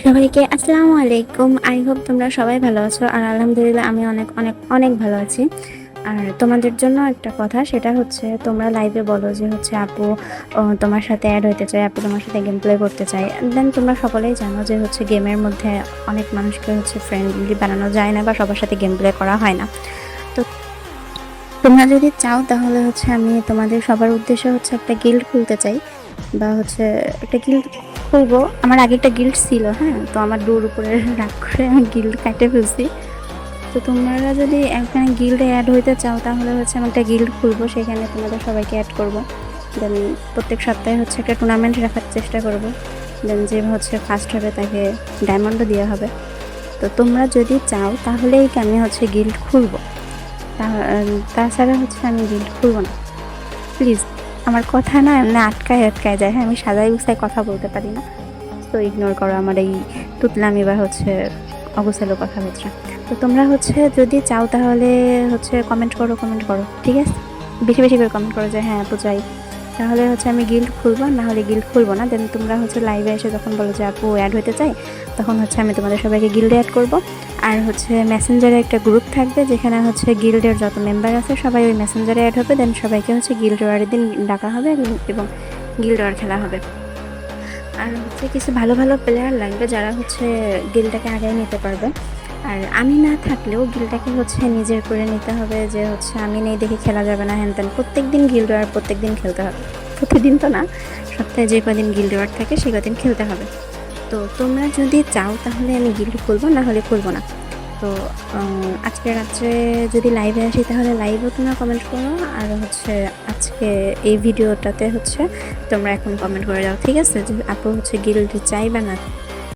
সবাইকে আসসালামু আলাইকুম। আই হোপ তোমরা সবাই ভালো আছো, আর আলহামদুলিল্লাহ আমি অনেক অনেক অনেক ভালো আছি। আর তোমাদের জন্য একটা কথা, সেটা হচ্ছে তোমরা লাইভে বলো যে হচ্ছে আপু তোমার সাথে অ্যাড হইতে চাই, আপু তোমার সাথে গেম প্লে করতে চাই। দেন তোমরা সকলেই জানো যে হচ্ছে গেমের মধ্যে অনেক মানুষকে হচ্ছে ফ্রেন্ডলি বানানো যায় না, বা সবার সাথে গেম প্লে করা হয় না। তো তোমরা যদি চাও তাহলে হচ্ছে আমি তোমাদের সবার উদ্দেশ্যে হচ্ছে একটা গিল্ড খুলতে চাই, বা হচ্ছে একটা গিল্ড খুলবো। আমার আগে একটা গিল্ড ছিল, হ্যাঁ, তো আমার ডোর উপরে রাগ করে আমি গিল্ড কাটে ফেলছি। তো তোমরা যদি এখানে গিল্ডে অ্যাড হইতে চাও তাহলে হচ্ছে আমি একটা গিল্ড খুলবো, সেখানে তোমাদের সবাইকে অ্যাড করব। দেন প্রত্যেক সপ্তাহে হচ্ছে একটা টুর্নামেন্ট রাখার চেষ্টা করব। দেন যে হচ্ছে ফার্স্ট হবে তাকে ডায়মন্ডও দেওয়া হবে। তো তোমরা যদি চাও তাহলেই আমি হচ্ছে গিল্ড খুলবো, তাছাড়া হচ্ছে আমি গিল্ড খুলবো না। প্লিজ, আমার কথা না এমনি আটকায় আটকায় যায়, হ্যাঁ, আমি সাজাই গুছাই কথা বলতে পারি না, তো ইগনোর করো আমার এই তুতলামি বা হচ্ছে অগোছালো কথাবার্তা। তো তোমরা হচ্ছে যদি চাও তাহলে হচ্ছে কমেন্ট করো, ঠিক আছে? বেশি বেশি করে কমেন্ট করো যে হ্যাঁ আপু চাই, তাহলে হচ্ছে আমি গিল্ড খুলবো, না হলে গিল্ড খুলবো না। দেন তোমরা হচ্ছে লাইভে এসে যখন বলো যে আপু অ্যাড হতে চাই, তখন হচ্ছে আমি তোমাদের সবাইকে গিল্ডে অ্যাড করব। আর হচ্ছে মেসেঞ্জারে একটা গ্রুপ থাকবে, যেখানে হচ্ছে গিল্ডের যত মেম্বার আছে সবাই ওই মেসেঞ্জারে অ্যাড হবে। দেন সবাইকে হচ্ছে গিল্ড ওয়ারের দিন ডাকা হবে এবং গিল্ড ওয়ার খেলা হবে। আর হচ্ছে কিছু ভালো ভালো প্লেয়ার লাগবে যারা হচ্ছে গিলটাকে আগায় নিতে পারবে। আর আমি না থাকলেও গিলটাকে হচ্ছে নিজের করে নিতে হবে, যে হচ্ছে আমি নেই দেখে খেলা যাবে না, হ্যান ত্যান। প্রত্যেক দিন গিল্ড ওয়ার প্রত্যেক দিন খেলতে হবে, প্রতিদিন তো না, সপ্তাহে যে কদিন গিল্ড ওয়ার থাকে সে কদিন খেলতে হবে। তো তোমরা যদি চাও তাহলে আমি গিল্ড খুলবো, না হলে খুলবো না। তো আজকে রাত্রে যদি লাইভে আসি তাহলে লাইভেও তোমরা কমেন্ট করো, আর হচ্ছে আজকে এই ভিডিওটাতে হচ্ছে তোমরা এখন কমেন্ট করে দাও, ঠিক আছে, যে আপু হচ্ছে গিল্ড চাই বা না